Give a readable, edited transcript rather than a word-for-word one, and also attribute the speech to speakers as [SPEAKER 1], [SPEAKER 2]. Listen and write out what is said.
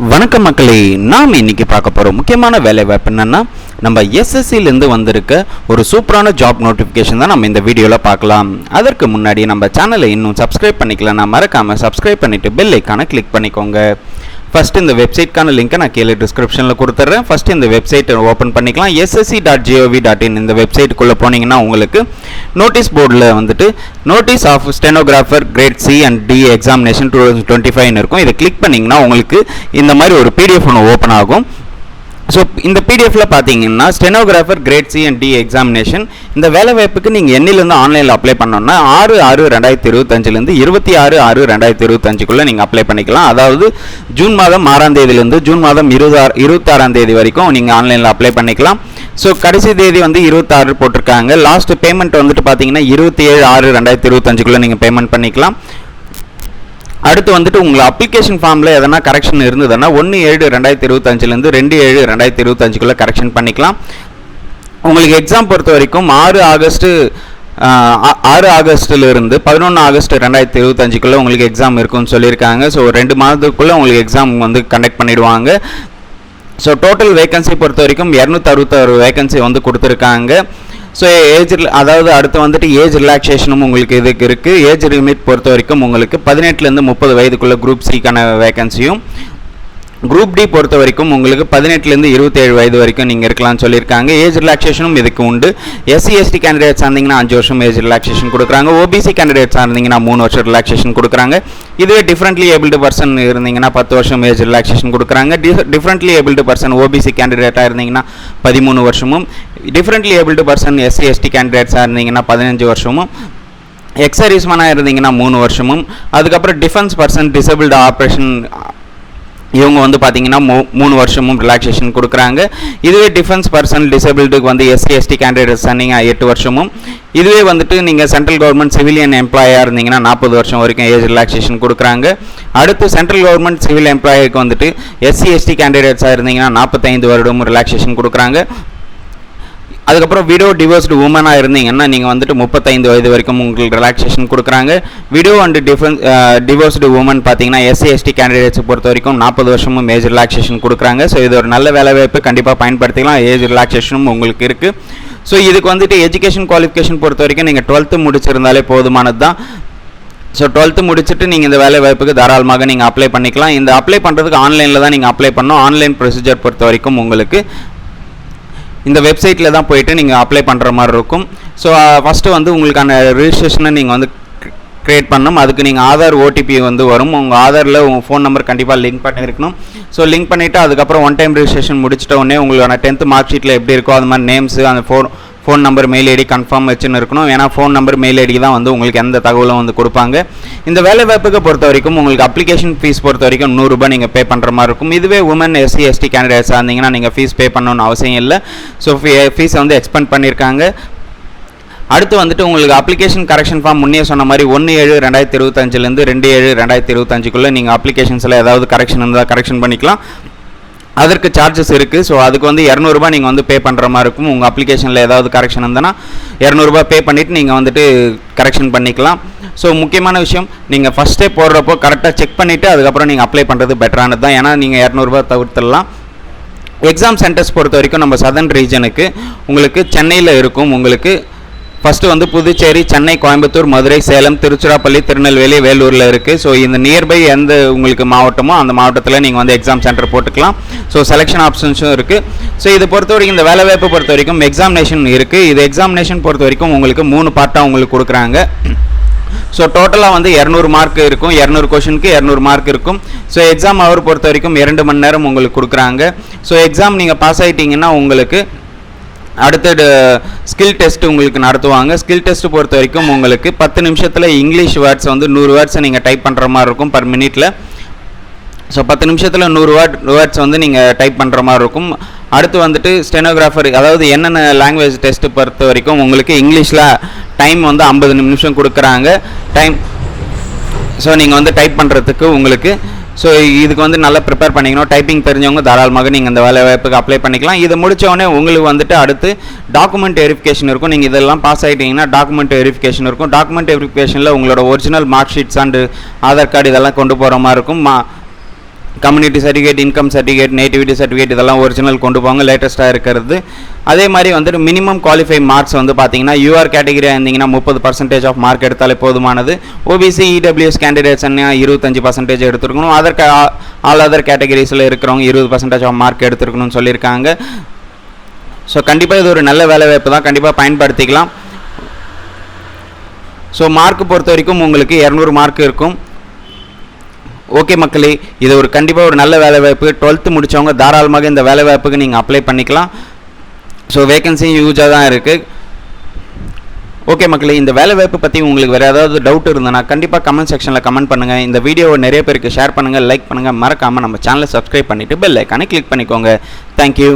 [SPEAKER 1] வணக்கம் மக்களே, நாம் இன்னைக்கு பார்க்க போகிறோம் முக்கியமான வேலை வாய்ப்பு என்னன்னா, நம்ம எஸ்எஸ்சிலேருந்து வந்திருக்க ஒரு சூப்பரான ஜாப் நோட்டிஃபிகேஷன் தான் நம்ம இந்த வீடியோவில் பார்க்கலாம். அதற்கு முன்னாடி நம்ம சேனலை இன்னும் சப்ஸ்கிரைப் பண்ணிக்கலாம், மறக்காமல் சப்ஸ்கிரைப் பண்ணிவிட்டு பெல் ஐக்கானை கிளிக் பண்ணிக்கோங்க. ஃபஸ்ட்டு இந்த வெப்சைட்கான லிங்க்கை நான் கீழே டிஸ்கிரிப்ஷனில் கொடுத்துட்றேன். ஃபஸ்ட்டு இந்த வெப்சைட்டை ஓப்பன் பண்ணிக்கலாம். ssc.gov.in இந்த வெப்சைட்டுக்குள்ளே போனீங்கன்னா உங்களுக்கு நோட்டீஸ் போர்டில் வந்துட்டு notice of stenographer grade C and D examination 2025 இருக்கும். இதை கிளிக் பண்ணிங்கன்னா உங்களுக்கு இந்த மாதிரி ஒரு பிடிஎஃப் ஒன்று ஓப்பன் ஆகும். ஸோ இந்த பிடிஎஃப்ல பார்த்தீங்கன்னா stenographer grade C and D examination இந்த வேலை வாய்ப்புக்கு நீங்கள் என்னிலேருந்து ஆன்லைனில் அப்ளை பண்ணோன்னா 6/6/2025 26/6/2025 நீங்கள் அப்ளை பண்ணிக்கலாம். அதாவது ஜூன் மாதம் 6ஆம் தேதியிலேருந்து ஜூன் மாதம் 26ஆம் தேதி வரைக்கும் நீங்கள் ஆன்லைனில் அப்ளை பண்ணிக்கலாம். ஸோ கடைசி தேதி வந்து 26 போட்டிருக்காங்க. லாஸ்ட் பேமெண்ட் வந்துட்டு பார்த்தீங்கன்னா 27/6/2025 நீங்கள் பேமெண்ட் பண்ணிக்கலாம். அடுத்து வந்துட்டு உங்கள் அப்ளிகேஷன் ஃபார்மில் எதனா கரெக்ஷன் இருந்ததுன்னா 1/7/2025 2/7/2025 கரெக்ஷன் பண்ணிக்கலாம். உங்களுக்கு எக்ஸாம் பொறுத்த வரைக்கும் 6 ஆகஸ்ட்டிலிருந்து 11 ஆகஸ்ட் 2025 உங்களுக்கு எக்ஸாம் இருக்குன்னு சொல்லியிருக்காங்க. ஸோ 2 மாதத்துக்குள்ளே உங்களுக்கு எக்ஸாம் வந்து கண்டக்ட் பண்ணிடுவாங்க. ஸோ டோட்டல் வேகன்சி பொறுத்த வரைக்கும் 266 வேகன்சி வந்து கொடுத்துருக்காங்க. ஸோ அதாவது அடுத்து வந்துட்டு ஏஜ் ரிலாக்ஸேஷனும் உங்களுக்கு இதுக்கு இருக்குது. ஏஜ் லிமிட் பொறுத்த வரைக்கும் உங்களுக்கு 18லேருந்து 30 வயதுக்குள்ள குரூப் சிக்கான வேகன்சியும், குரூப் டி பொறுத்த வரைக்கும் உங்களுக்கு 18லேருந்து 27 வயது வரைக்கும் நீங்கள் இருக்கலாம்னு சொல்லியிருக்காங்க. ஏஜ் ரிலாக்ஸேஷனும் இதுக்கு உண்டு. SC/ST கேண்டிடேட்ஸ் இருந்தீங்கன்னா 5 வருஷம் ஏஜ் ரிலாக்ஸேஷன் கொடுக்குறாங்க. OBC கேண்டிடேட்ஸ் இருந்தீங்கன்னா 3 வருஷம் ரிலாக்ஸேஷன் கொடுக்குறாங்க. இதுவே டிஃப்ரெண்ட்லி ஏபிள்டு பர்சன் இருந்தீங்கன்னா 10 வருஷம் ஏஜ் ரிலாக்ஸேஷன் கொடுக்குறாங்க. டிஃப்ரெண்ட்லி ஏபிள்டு பர்சன் OBC கேண்டிடேட்டாக இருந்தீங்கன்னா 13 வருஷமும், டிஃப்ரெண்ட்லி ஏபிள்டு பர்சன் SC/ST கேண்டிடேட்ஸாக இருந்தீங்கன்னா 15 வருஷமும், எக்ஸ் சர்வீஸ்மேனாக இருந்தீங்கன்னா 3 வருஷமும், அதுக்கப்புறம் டிஃபென்ஸ் பர்சன் டிசபிள்டு ஆப்ரேஷன் இவங்க வந்து பார்த்தீங்கன்னா 3 வருஷமும் ரிலாக்ஸேஷன் கொடுக்குறாங்க. இதுவே டிஃபென்ஸ் பர்சன் டிசபிலிட்டிக்கு வந்து SC/ST கேண்டிடேட்ஸ் நீங்கள் 8 வருஷமும், இதுவே வந்துட்டு நீங்கள் சென்ட்ரல் கவர்மெண்ட் சிவிலியன் எம்ப்ளாயாக இருந்தீங்கன்னா 40 வருஷம் வரைக்கும் ஏஜ் ரிலாக்ஸேஷன் கொடுக்குறாங்க. அடுத்து சென்ட்ரல் கவர்மெண்ட் சிவில் எம்ப்ளாயிக்கு வந்துட்டு SC/ST கேண்டிடேட்ஸாக இருந்தீங்கன்னா 45 வருடமும் ரிலாக்ஸேஷன் கொடுக்குறாங்க. அதுக்கப்புறம் விடோ டிவோர்ஸ்டு உமனாக இருந்தீங்கன்னா நீங்கள் வந்துட்டு 35 வயது வரைக்கும் உங்களுக்கு ரிலாக்ஸேஷன் கொடுக்குறாங்க. விடோ அண்ட் டிவோர்ஸ்டு உமன் பார்த்தீங்கன்னா SC/ST கேண்டிடேட்ஸ் பொறுத்த வரைக்கும் 40 வருஷமும் ஏஜ் ரிலாக்ஸேஷன் கொடுக்குறாங்க. ஸோ இது ஒரு நல்ல வேலை வாய்ப்பு, கண்டிப்பாக பயன்படுத்திக்கலாம். ஏஜ் ரிலாக்ஸேஷனும் உங்களுக்கு இருக்குது. ஸோ இதுக்கு வந்துட்டு எஜுகேஷன் குவாலிஃபிகேஷன் பொறுத்த வரைக்கும் நீங்கள் 12th முடிச்சிருந்தாலே போதுமானது தான். ஸோ 12th முடிச்சுட்டு நீங்கள் இந்த வேலை வாய்ப்புக்கு தாராளமாக நீங்கள் அப்ளை பண்ணிக்கலாம். இந்த அப்ளை பண்ணுறதுக்கு ஆன்லைனில் தான் நீங்கள் அப்ளை பண்ணணும். ஆன்லைன் ப்ரொசீஜர் பொறுத்த வரைக்கும் உங்களுக்கு இந்த வெப்சைட்டில் தான் போய்ட்டு நீங்கள் அப்ளை பண்ணுற மாதிரி இருக்கும். ஸோ ஃபஸ்ட்டு வந்து உங்களுக்கான ரிஜிஸ்ட்ரேஷனை நீங்கள் வந்து க்ரியேட் பண்ணணும். அதுக்கு நீங்கள் ஆதார் OTP வந்து வரும். உங்கள் ஆதாரில் உங்கள் ஃபோன் நம்பர் கண்டிப்பாக லிங்க் பண்ணியிருக்கணும். ஸோ லிங்க் பண்ணிவிட்டு அதுக்கப்புறம் 1 டைம் ரிஜிஸ்ட்ரேஷன் முடிச்சிட்ட உடனே உங்களோட 10th மார்க் ஷீட்டில் எப்படி இருக்கோ அது மாதிரி நேம்ஸு, அந்த phone number mail ID confirm வச்சுன்னு இருக்கணும். ஏன்னா ஃபோன் நம்பர் மெயில் ஐடி தான் வந்து உங்களுக்கு எந்த தகவலும் வந்து கொடுப்பாங்க. இந்த வேலை வாய்ப்புக்கு பொறுத்த வரைக்கும் உங்களுக்கு அப்ளிகேஷன் ஃபீஸ் பொறுத்த வரைக்கும் 100 ரூபாய் நீங்கள் பே பண்ணுற மாதிரி இருக்கும். இதுவே உமன் SC/ST கேண்டிடேட்ஸாக இருந்தீங்கன்னா நீங்கள் ஃபீஸ் பே பண்ணணும்னு அவசியம் இல்லை. ஸோ ஃபீஸை வந்து எக்ஸ்பெண்ட் பண்ணியிருக்காங்க. அடுத்து வந்துட்டு உங்களுக்கு அப்ளிகேஷன் கரெக்ஷன் ஃபார்ம் முன்னே சொன்ன மாதிரி 1/7/2025 2/7/2025 நீங்கள் அப்ளிகேஷன்ஸில் ஏதாவது கரெக்ஷன் இருந்தால் கரெக்ஷன் பண்ணிக்கலாம். அதற்கு சார்ஜஸ் இருக்குது. ஸோ அதுக்கு வந்து 200 ரூபாய் நீங்கள் வந்து பே பண்ணுற மாதிரி இருக்கும். உங்கள் அப்ளிகேஷனில் ஏதாவது கரெக்ஷன் இருந்ததுன்னா 200 ரூபாய் பே பண்ணிவிட்டு நீங்கள் வந்துட்டு கரெக்ஷன் பண்ணிக்கலாம். ஸோ முக்கியமான விஷயம், நீங்கள் ஃபஸ்ட்டே போடுறப்போ கரெக்டாக செக் பண்ணிவிட்டு அதுக்கப்புறம் நீங்கள் அப்ளை பண்ணுறது பெட்டரானது தான். ஏன்னா நீங்கள் 200 ரூபாய் தவிர்த்துடலாம். எக்ஸாம் சென்டர்ஸ் பொறுத்த வரைக்கும் நம்ம சதர்ன் ரீஜனுக்கு உங்களுக்கு சென்னையில் இருக்கும். உங்களுக்கு ஃபஸ்ட்டு வந்து புதுச்சேரி, சென்னை, கோயம்புத்தூர், மதுரை, சேலம், திருச்சிராப்பள்ளி, திருநெல்வேலி, வேலூரில் இருக்குது. ஸோ இந்த நியர்பை எந்த உங்களுக்கு மாவட்டமோ அந்த மாவட்டத்தில் நீங்கள் வந்து எக்ஸாம் சென்டர் போட்டுக்கலாம். ஸோ செலெக்ஷன் ஆப்ஷன்ஸும் இருக்குது. ஸோ இதை பொறுத்த வரைக்கும் இந்த வேலை வாய்ப்பை பொறுத்த வரைக்கும் எக்ஸாமினேஷன் இருக்குது. இது எக்ஸாமினேஷன் பொறுத்த வரைக்கும் உங்களுக்கு 3 பார்ட்டாக உங்களுக்கு கொடுக்குறாங்க. ஸோ டோட்டலாக வந்து 200 மார்க் இருக்கும். 200 கொஷனுக்கு 200 மார்க் இருக்கும். ஸோ எக்ஸாம் அவர் பொறுத்த வரைக்கும் 2 மணி நேரம் உங்களுக்கு கொடுக்குறாங்க. ஸோ எக்ஸாம் நீங்கள் பாஸ் ஆகிட்டீங்கன்னா உங்களுக்கு அடுத்த ஸ்கில் டெஸ்ட் உங்களுக்கு நடத்துவாங்க. ஸ்கில் டெஸ்ட் பொறுத்த வரைக்கும் உங்களுக்கு 10 நிமிஷத்தில் இங்கிலீஷ் வேர்ட்ஸ் வந்து 100 வேர்ட்ஸை நீங்கள் டைப் பண்ணுற மாதிரி இருக்கும் பர் மினிட்டில். ஸோ 10 நிமிஷத்தில் 100 வேர்ட்ஸ் வந்து நீங்கள் டைப் பண்ணுற மாதிரி இருக்கும். அடுத்து வந்துட்டு ஸ்டெனோகிராஃபர், அதாவது என்னென்ன லாங்குவேஜ் டெஸ்ட்டு பொறுத்த வரைக்கும் உங்களுக்கு இங்கிலீஷில் டைம் வந்து 50 நிமிஷம் கொடுக்குறாங்க டைம். ஸோ நீங்கள் வந்து டைப் பண்ணுறதுக்கு உங்களுக்கு ஸோ இதுக்கு வந்து நல்லா ப்ரிப்பேர் பண்ணிக்கணும். டைப்பிங் தெரிஞ்சவங்க தாராளமாக நீங்கள் இந்த வேலை வாய்ப்புக்கு அப்ளை பண்ணிக்கலாம். இது முடித்தோடனே உங்களுக்கு வந்துட்டு அடுத்து டாக்குமெண்ட் வெரிஃபிகேஷன் இருக்கும். நீங்கள் இதெல்லாம் பாஸ் ஆகிட்டீங்கன்னா டாக்குமெண்ட் வெரிஃபிகேஷன் இருக்கும். டாக்குமெண்ட் வெரிஃபிகேஷனில் உங்களோட original mark sheets and Aadhaar card இதெல்லாம் கொண்டு போகிற மாதிரி இருக்கும். Community certificate, income certificate, nativity certificate இதெல்லாம் ஒரிஜினல் கொண்டு போங்க, லேட்டஸ்ட்டாக இருக்கிறது. அதே மாதிரி வந்துட்டு மினிமம் குவாலிஃபை மார்க்ஸ் வந்து பார்த்தீங்கன்னா யூஆர் கேட்டகரியாக இருந்தீங்கன்னா 30% ஆஃப் மார்க் எடுத்தாலே போதுமானது. ஓபிசி இடபிள்யூஎஸ் கேண்டிடேட்ஸ்னா 25% எடுத்துருக்கணும். ஆல் அதர் கேட்டகரிஸில் இருக்கிறவங்க 20% ஆஃப் மார்க் எடுத்துருக்கணும்னு சொல்லியிருக்காங்க. ஸோ கண்டிப்பாக இது ஒரு நல்ல வேலைவாய்ப்பு தான், கண்டிப்பாக பயன்படுத்திக்கலாம். ஸோ மார்க் பொறுத்த வரைக்கும் உங்களுக்கு 200 மார்க் இருக்கும். ஓகே மக்களே, இது ஒரு கண்டிப்பாக ஒரு நல்ல வேலைவாய்ப்பு. 12th முடித்தவங்க தாராளமாக இந்த வேலைவாய்ப்புக்கு நீங்கள் அப்ளை பண்ணிக்கலாம். ஸோ வேகன்சியும் யூஸாக தான் இருக்குது. ஓகே மக்களே, இந்த வேலைவாய்ப்பு பற்றி உங்களுக்கு வேறு ஏதாவது டவுட் இருந்ததுன்னா கண்டிப்பாக கமெண்ட் செக்ஷனில் கமெண்ட் பண்ணுங்கள். இந்த வீடியோவை நிறைய பேருக்கு ஷேர் பண்ணுங்கள், லைக் பண்ணுங்கள், மறக்காமல் நம்ம சேனலை சப்ஸ்கிரைப் பண்ணிவிட்டு பெல் ஐக்கானை கிளிக் பண்ணிக்கோங்க. தேங்க்யூ.